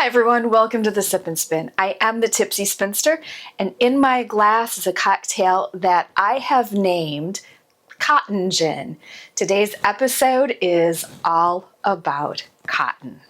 Hi everyone, welcome to the Sip and Spin. I am the Tipsy Spinster, and in my glass is a cocktail that I have named Cotton Gin. Today's episode is all about cotton.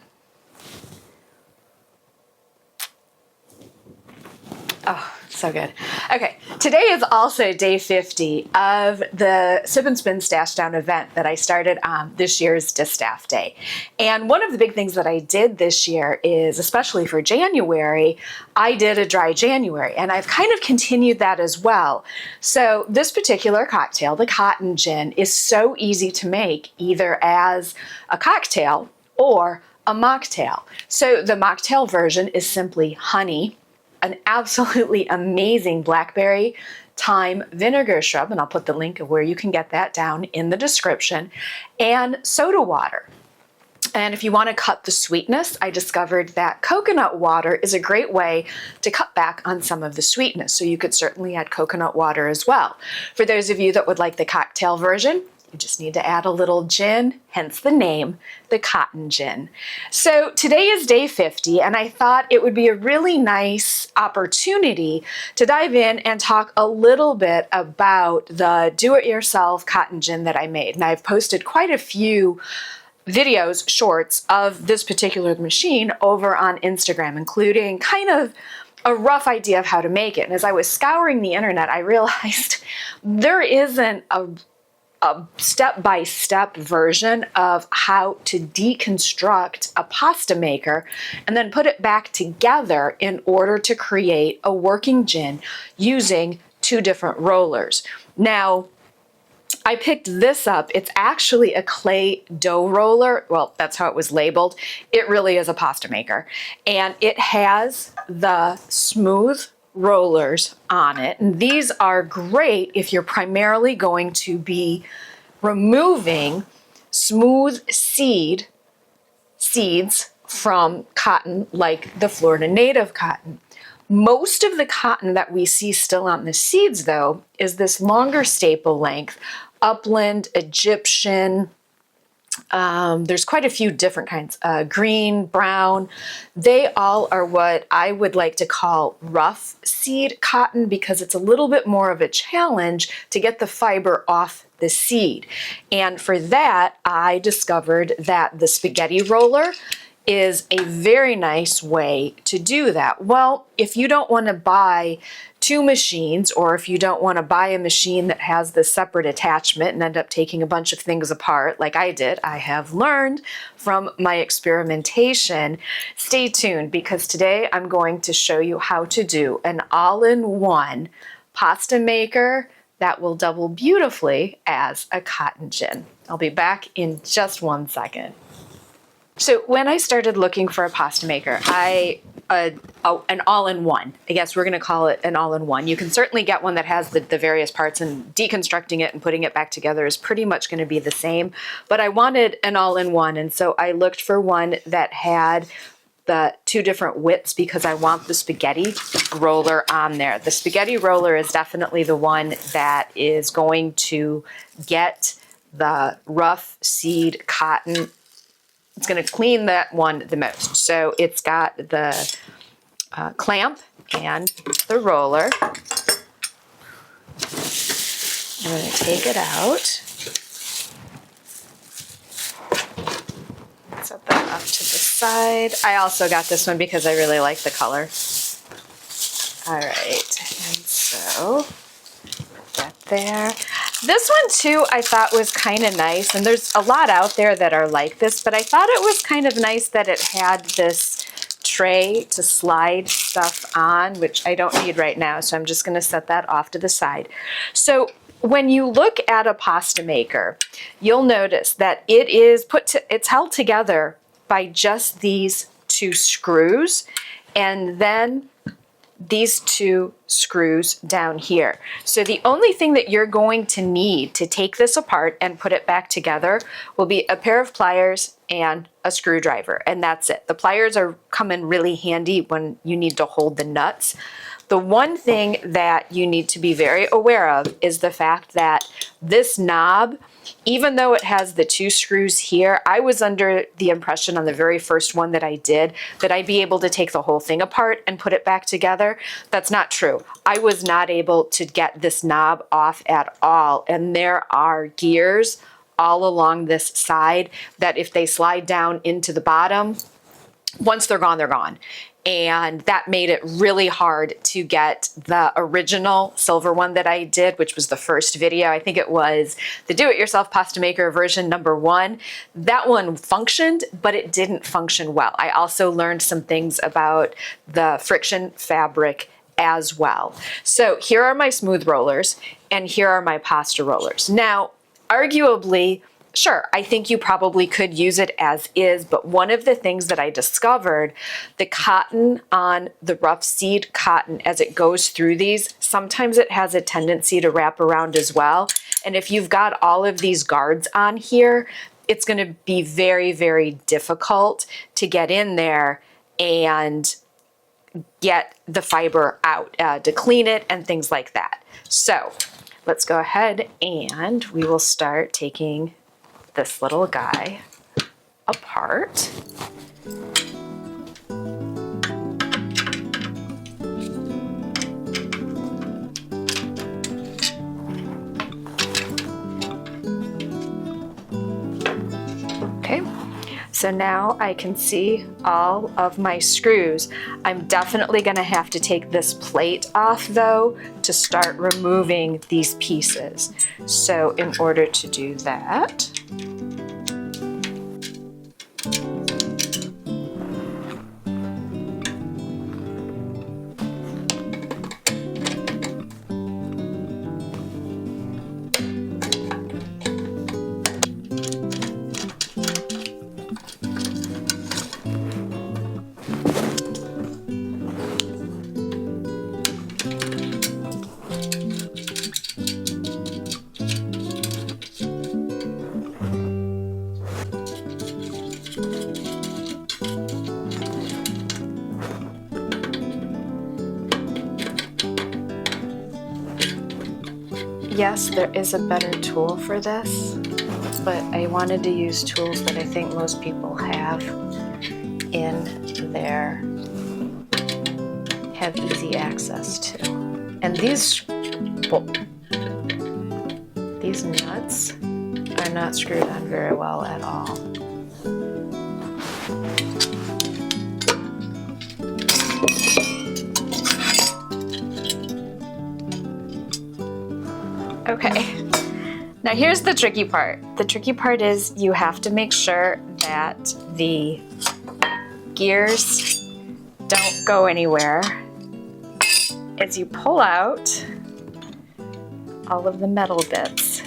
Oh, so good. Okay, today is also day 50 of the Sip and Spin Stash Down event that I started on this year's Distaff Day. And one of the big things that I did this year is, especially for January, I did a dry January, and I've kind of continued that as well. So this particular cocktail, the Cotton Gin, is so easy to make either as a cocktail or a mocktail. So the mocktail version is simply honey, an absolutely amazing blackberry thyme vinegar shrub, and I'll put the link of where you can get that down in the description, and soda water. And if you want to cut the sweetness, I discovered that coconut water is a great way to cut back on some of the sweetness. So you could certainly add coconut water as well. For those of you that would like the cocktail version, you just need to add a little gin, hence the name, the Cotton Gin. So today is day 50, and I thought it would be a really nice opportunity to dive in and talk a little bit about the do-it-yourself cotton gin that I made. And I've posted quite a few videos, shorts of this particular machine over on Instagram, including kind of a rough idea of how to make it. And as I was scouring the internet, I realized there isn't a step-by-step version of how to deconstruct a pasta maker and then put it back together in order to create a working gin using two different rollers. Now, I picked this up. It's actually a clay dough roller. Well, that's how it was labeled. It really is a pasta maker. And it has the smooth rollers on it. And these are great if you're primarily going to be removing smooth seeds from cotton like the Florida native cotton. Most of the cotton that we see still on the seeds, though, is this longer staple length, upland, Egyptian. There's quite a few different kinds, green, brown. They all are what I would like to call rough seed cotton because it's a little bit more of a challenge to get the fiber off the seed. And for that, I discovered that the spaghetti roller is a very nice way to do that. Well, if you don't want to buy two machines, or if you don't want to buy a machine that has this separate attachment and end up taking a bunch of things apart like I did, I have learned from my experimentation. Stay tuned because today I'm going to show you how to do an all-in-one pasta maker that will double beautifully as a cotton gin. I'll be back in just 1 second. So when I started looking for a pasta maker, an all-in-one. I guess we're going to call it an all-in-one. You can certainly get one that has the various parts, and deconstructing it and putting it back together is pretty much going to be the same. But I wanted an all-in-one, and so I looked for one that had the two different widths because I want the spaghetti roller on there. The spaghetti roller is definitely the one that is going to get the rough seed cotton. It's going to clean that one the most. So it's got the clamp and the roller. I'm going to take it out. Set that off to the side. I also got this one because I really like the color. All right, and so put that there. This one too I thought was kind of nice, and there's a lot out there that are like this, but I thought it was kind of nice that it had this tray to slide stuff on, which I don't need right now, so I'm just going to set that off to the side. So when you look at a pasta maker, you'll notice that it is it's held together by just these two screws, and then these two screws down here. So the only thing that you're going to need to take this apart and put it back together will be a pair of pliers and a screwdriver, and that's it. The pliers come in really handy when you need to hold the nuts. The one thing that you need to be very aware of is the fact that this knob, even though it has the 2 screws here, I was under the impression on the very first one that I did that I'd be able to take the whole thing apart and put it back together. That's not true. I was not able to get this knob off at all. And there are gears all along this side that if they slide down into the bottom, once they're gone, they're gone. And that made it really hard to get the original silver one that I did, which was the first video. I think it was the do-it-yourself pasta maker version #1. That one functioned, but it didn't function well. I also learned some things about the friction fabric as well. So here are my smooth rollers and here are my pasta rollers. Now, arguably, sure, I think you probably could use it as is, but one of the things that I discovered, the cotton on the rough seed cotton as it goes through these, sometimes it has a tendency to wrap around as well. And if you've got all of these guards on here, it's going to be very, very difficult to get in there and get the fiber out, to clean it and things like that. So let's go ahead and we will start taking this little guy apart. Okay, so now I can see all of my screws. I'm definitely going to have to take this plate off though to start removing these pieces. So in order to do that, yes, there is a better tool for this, but I wanted to use tools that I think most people have have easy access to. And these nuts are not screwed on very well at all. Okay, now here's the tricky part. The tricky part is you have to make sure that the gears don't go anywhere as you pull out all of the metal bits.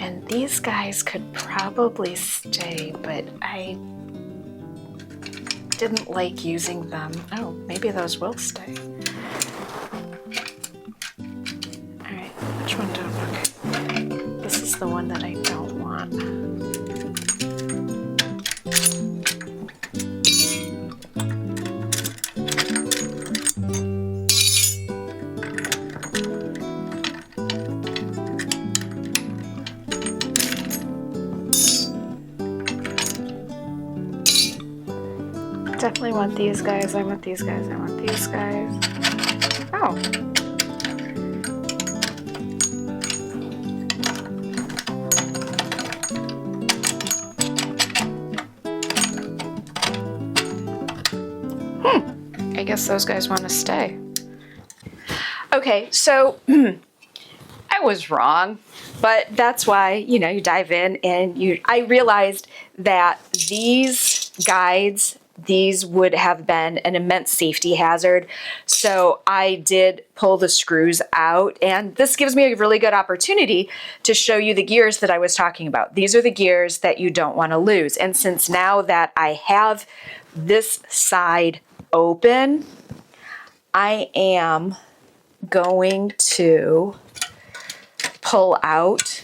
And these guys could probably stay, but I didn't like using them. Oh, maybe those will stay. All right, which one don't? Okay, this is the one that I don't want. Definitely want these guys. I want these guys. I want these guys. Oh. I guess those guys want to stay. Okay, so I was wrong, but that's why, you know, you dive in and I realized that these guides, these would have been an immense safety hazard. So I did pull the screws out, and this gives me a really good opportunity to show you the gears that I was talking about. These are the gears that you don't want to lose. And since now that I have this side open, I am going to pull out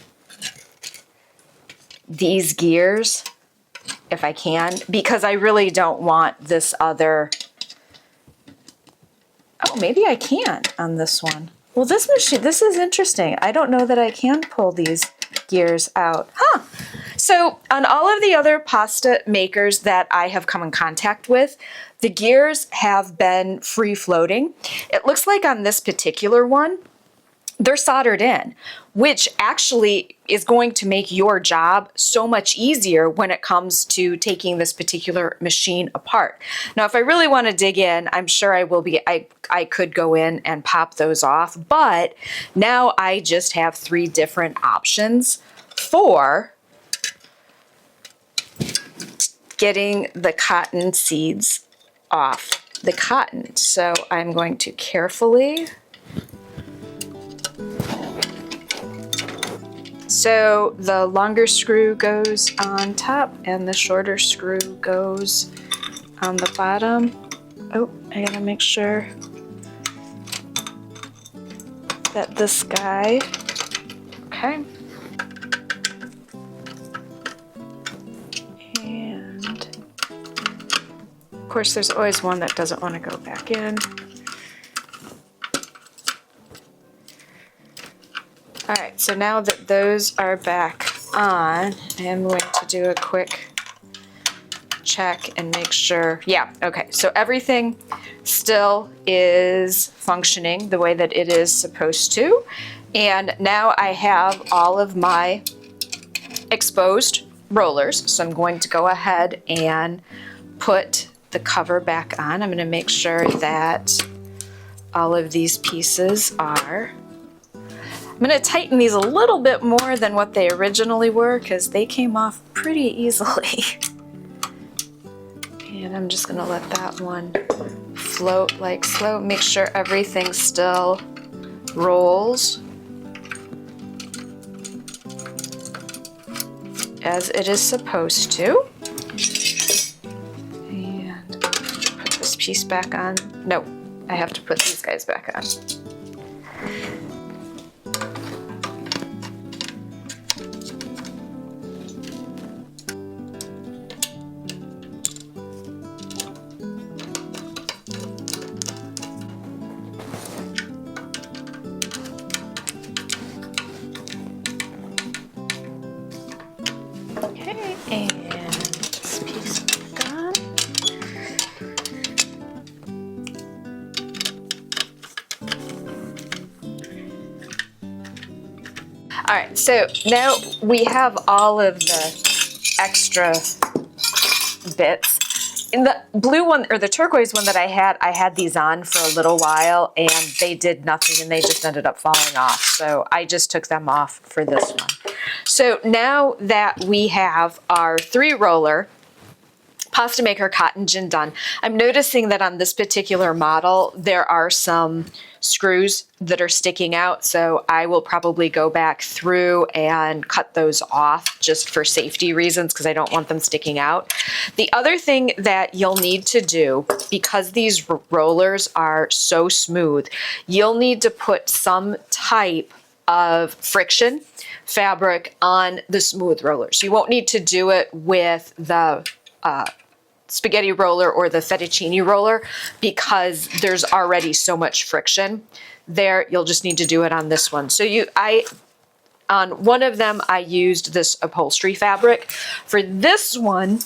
these gears if I can, because I really don't want this other, oh, maybe I can on this one. Well, this machine, this is interesting. I don't know that I can pull these gears out. Huh. So on all of the other pasta makers that I have come in contact with, the gears have been free floating. It looks like on this particular one, they're soldered in, which actually is going to make your job so much easier when it comes to taking this particular machine apart. Now, if I really want to dig in, I'm sure I could go in and pop those off, but now I just have 3 different options for getting the cotton seeds off the cotton. So I'm going to carefully. So the longer screw goes on top and the shorter screw goes on the bottom. Oh, I gotta make sure that this guy, okay. And of course there's always one that doesn't want to go back in. All right, so now that those are back on, I am going to do a quick check and make sure, yeah, okay, so everything still is functioning the way that it is supposed to. And now I have all of my exposed rollers, so I'm going to go ahead and put the cover back on. I'm gonna make sure that all of these pieces are. I'm going to tighten these a little bit more than what they originally were because they came off pretty easily. And I'm just going to let that one float like so. Make sure everything still rolls as it is supposed to. And put this piece back on. No, I have to put these guys back on. And this piece back on. All right, so now we have all of the extra bits. In the blue one, or the turquoise one that I had these on for a little while and they did nothing and they just ended up falling off. So I just took them off for this one. So now that we have our 3-roller pasta maker cotton gin done, I'm noticing that on this particular model, there are some screws that are sticking out. So I will probably go back through and cut those off just for safety reasons because I don't want them sticking out. The other thing that you'll need to do, because these rollers are so smooth, you'll need to put some type of friction fabric on the smooth rollers. You won't need to do it with the spaghetti roller or the fettuccine roller because there's already so much friction there. You'll just need to do it on this one. So on one of them, I used this upholstery fabric. For this one,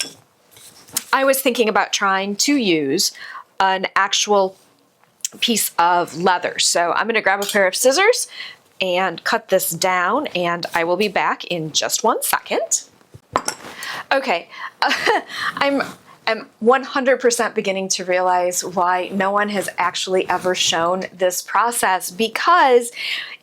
I was thinking about trying to use an actual piece of leather. So I'm gonna grab a pair of scissors and cut this down, and I will be back in just 1 second. Okay, I'm 100% beginning to realize why no one has actually ever shown this process, because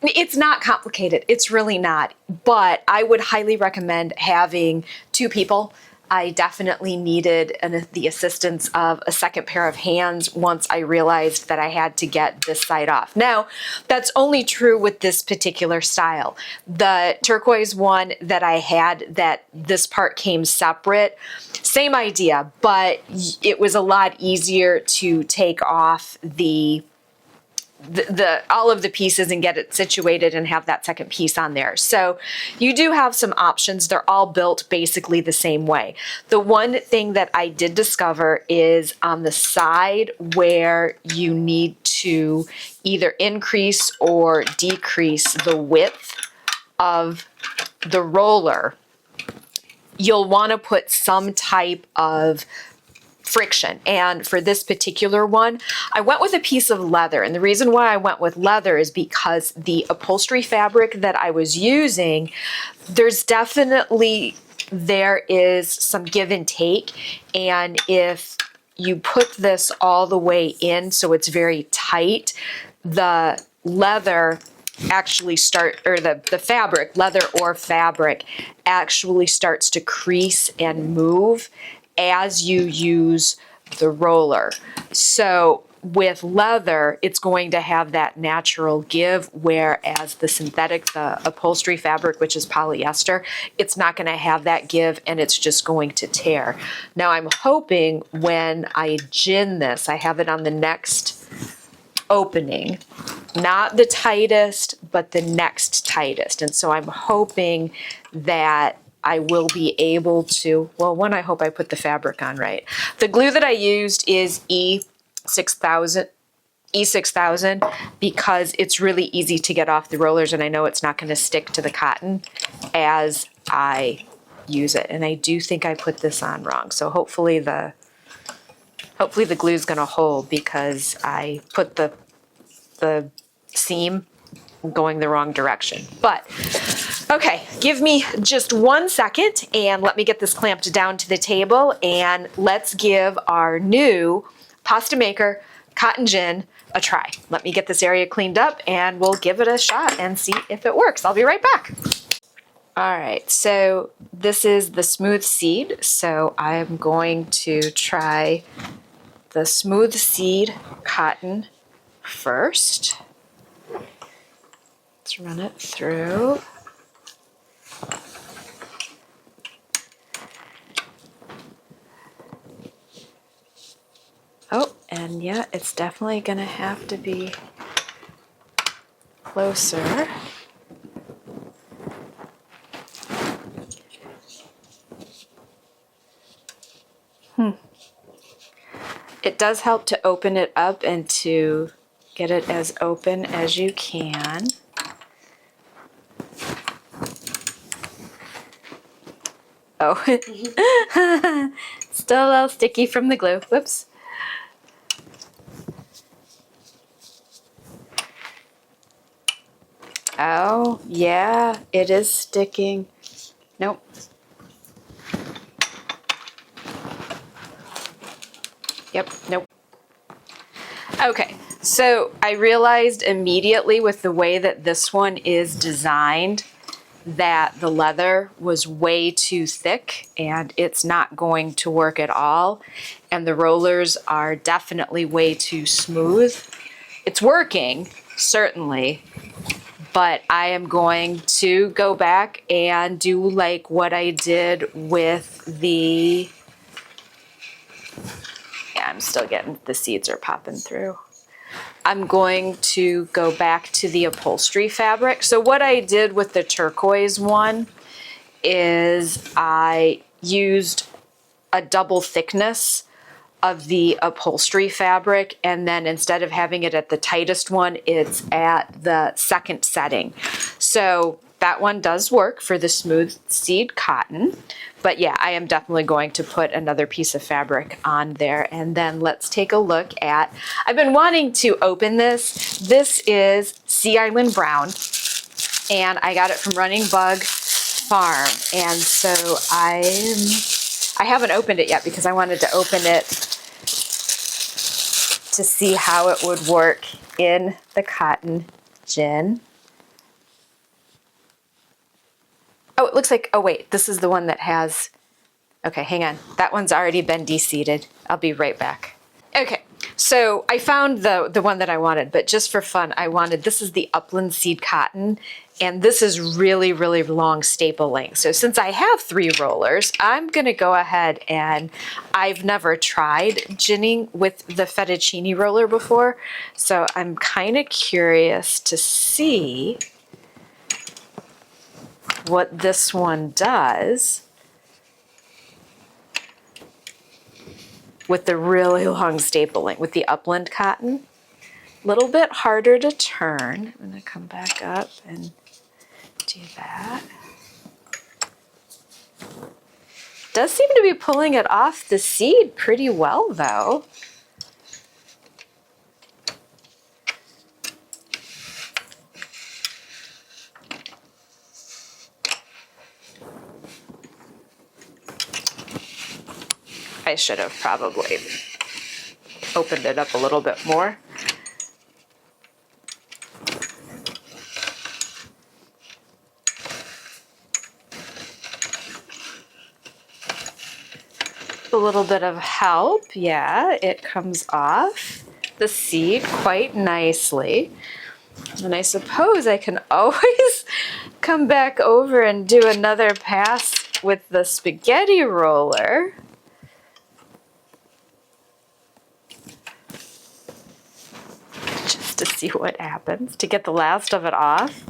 it's not complicated. It's really not, but I would highly recommend having 2 people. I definitely needed the assistance of a second pair of hands once I realized that I had to get this side off. Now, that's only true with this particular style. The turquoise one that I had, that this part came separate, same idea, but it was a lot easier to take off the all of the pieces and get it situated and have that second piece on there. So you do have some options. They're all built basically the same way. The one thing that I did discover is on the side where you need to either increase or decrease the width of the roller, you'll want to put some type of friction. And for this particular one, I went with a piece of leather. And the reason why I went with leather is because the upholstery fabric that I was using, there is some give and take. And if you put this all the way in so it's very tight, the leather actually the fabric, leather or fabric, actually starts to crease and move as you use the roller. So with leather, it's going to have that natural give, whereas the synthetic, the upholstery fabric, which is polyester, it's not going to have that give and it's just going to tear. Now I'm hoping when I gin this, I have it on the next opening, not the tightest, but the next tightest. And so I'm hoping that I will be able to, well, one, I hope I put the fabric on right. The glue that I used is E6000 because it's really easy to get off the rollers and I know it's not going to stick to the cotton as I use it. And I do think I put this on wrong. So hopefully the glue is going to hold because I put the seam going the wrong direction. But okay, give me just 1 second and let me get this clamped down to the table and let's give our new pasta maker cotton gin a try. Let me get this area cleaned up and we'll give it a shot and see if it works. I'll be right back. All right, so this is the smooth seed. So I'm going to try the smooth seed cotton first. Let's run it through. Oh, and yeah, it's definitely gonna have to be closer. It does help to open it up and to get it as open as you can. Oh, still a little sticky from the glue. Whoops. Oh, yeah, it is sticking. Nope. Yep, nope. Okay, so I realized immediately with the way that this one is designed that the leather was way too thick and it's not going to work at all. And the rollers are definitely way too smooth. It's working, certainly, but I am going to go back and do like what I did with the, yeah, I'm still getting, the seeds are popping through. I'm going to go back to the upholstery fabric. So what I did with the turquoise one is I used a double thickness of the upholstery fabric, and then instead of having it at the tightest one, it's at the second setting. So that one does work for the smooth seed cotton. But yeah, I am definitely going to put another piece of fabric on there. And then let's take a look at, I've been wanting to open this. This is Sea Island Brown, and I got it from Running Bug Farm. And so I haven't opened it yet because I wanted to open it to see how it would work in the cotton gin. Oh, it looks like, oh wait, this is the one that has, okay, hang on. That one's already been de-seeded. I'll be right back. Okay, so I found the one that I wanted, but just for fun, I wanted, this is the Upland Seed Cotton, And this is really, really long staple length. So since I have 3 rollers, I'm gonna go ahead and I've never tried ginning with the fettuccine roller before. So I'm kind of curious to see what this one does with the really long staple length, with the upland cotton. A little bit harder to turn. I'm gonna come back up and do that. Does seem to be pulling it off the seed pretty well though. I should have probably opened it up a little bit more. A little bit of help, yeah, it comes off the seed quite nicely. And I suppose I can always come back over and do another pass with the spaghetti roller. Just to see what happens, to get the last of it off.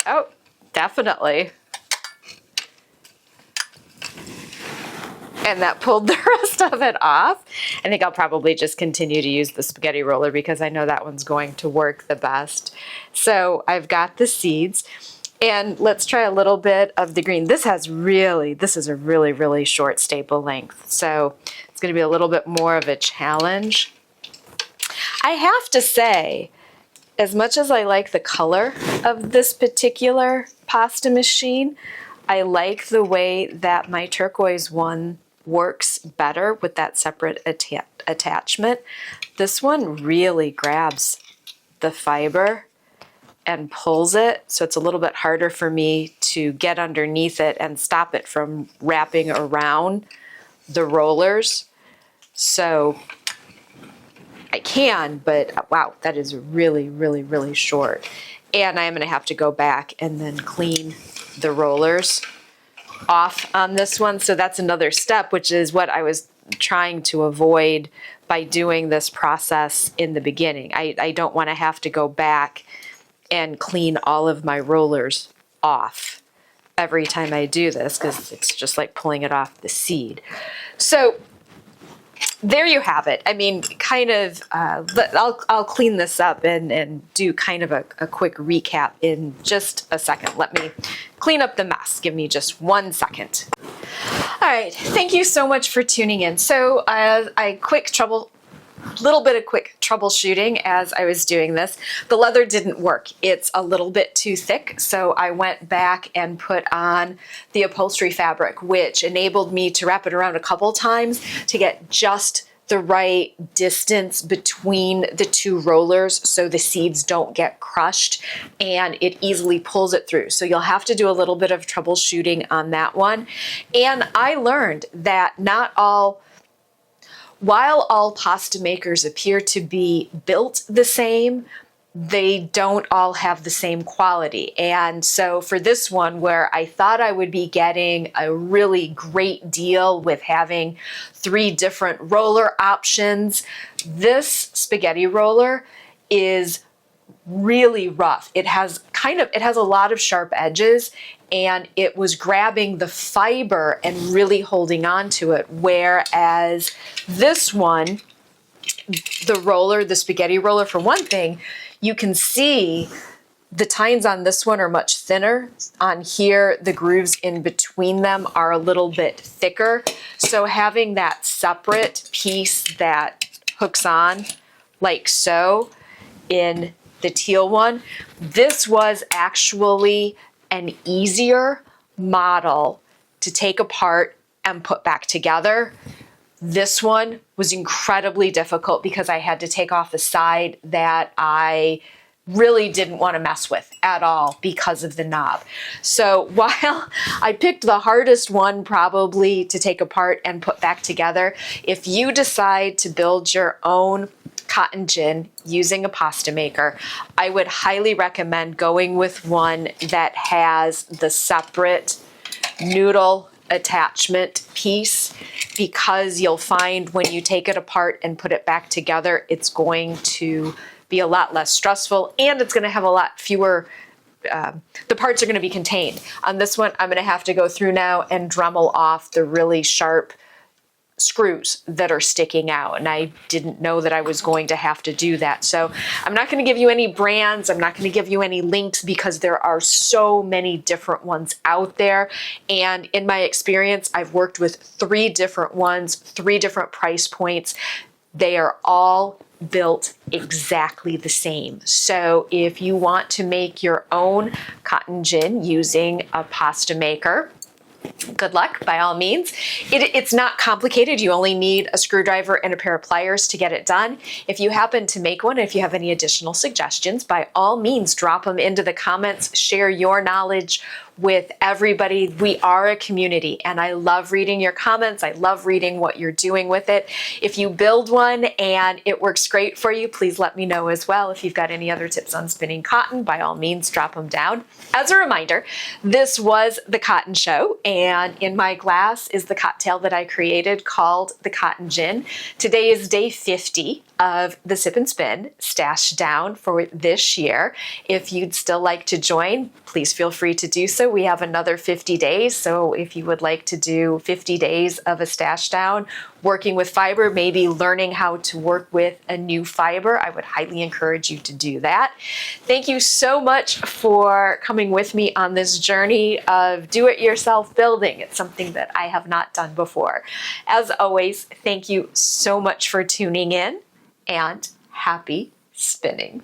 Oh, definitely. And that pulled the rest of it off. I think I'll probably just continue to use the spaghetti roller because I know that one's going to work the best. So I've got the seeds, and let's try a little bit of the green. This is a really, really short staple length. So it's gonna be a little bit more of a challenge. I have to say, as much as I like the color of this particular pasta machine, I like the way that my turquoise one works better with that separate attachment. This one really grabs the fiber and pulls it, so it's a little bit harder for me to get underneath it and stop it from wrapping around the rollers. So I can, but wow, that is really, really, really short. And I'm gonna have to go back and then clean the rollers off on this one. So that's another step, which is what I was trying to avoid by doing this process in the beginning. I don't want to have to go back and clean all of my rollers off every time I do this, because it's just like pulling it off the seed. So there you have it. I mean, kind of, I'll clean this up and do kind of a quick recap in just a second. Let me clean up the mess. Give me just 1 second. All right, thank you so much for tuning in. So little bit of quick troubleshooting as I was doing this. The leather didn't work. It's a little bit too thick, so I went back and put on the upholstery fabric, which enabled me to wrap it around a couple times to get just the right distance between the 2 rollers so the seeds don't get crushed, and it easily pulls it through. So you'll have to do a little bit of troubleshooting on that one. And I learned that while all pasta makers appear to be built the same, they don't all have the same quality. And so for this one, where I thought I would be getting a really great deal with having 3 different roller options, this spaghetti roller is really rough. It has a lot of sharp edges, and it was grabbing the fiber and really holding on to it. Whereas this one, the spaghetti roller, for one thing, you can see the tines on this one are much thinner. On here, the grooves in between them are a little bit thicker. So having that separate piece that hooks on like so in the teal one, this was actually an easier model to take apart and put back together. This one was incredibly difficult because I had to take off the side that I really didn't want to mess with at all because of the knob. So while I picked the hardest one probably to take apart and put back together, if you decide to build your own cotton gin using a pasta maker, I would highly recommend going with one that has the separate noodle attachment piece, because you'll find when you take it apart and put it back together, it's going to be a lot less stressful, and it's going to have a lot fewer, the parts are going to be contained. On this one, I'm going to have to go through now and Dremel off the really sharp screws that are sticking out, and I didn't know that I was going to have to do that. So I'm not going to give you any brands, I'm not going to give you any links, because there are so many different ones out there, and in my experience I've worked with 3 different ones, 3 different price points. They are all built exactly the same. So if you want to make your own cotton gin using a pasta maker, good luck, by all means. It's not complicated. You only need a screwdriver and a pair of pliers to get it done. If you happen to make one, if you have any additional suggestions, by all means, drop them into the comments, share your knowledge with everybody. We are a community, and I love reading your comments. I love reading what you're doing with it. If you build one and it works great for you, please let me know as well. If you've got any other tips on spinning cotton, by all means, drop them down. As a reminder, this was the Cotton Show, and in my glass is the cocktail that I created called the Cotton Gin. Today is day 50 of the Sip and Spin Stash Down for this year. If you'd still like to join, please feel free to do so. We have another 50 days, so if you would like to do 50 days of a stash down, working with fiber, maybe learning how to work with a new fiber, I would highly encourage you to do that. Thank you so much for coming with me on this journey of do-it-yourself building. It's something that I have not done before. As always, thank you so much for tuning in, and happy spinning.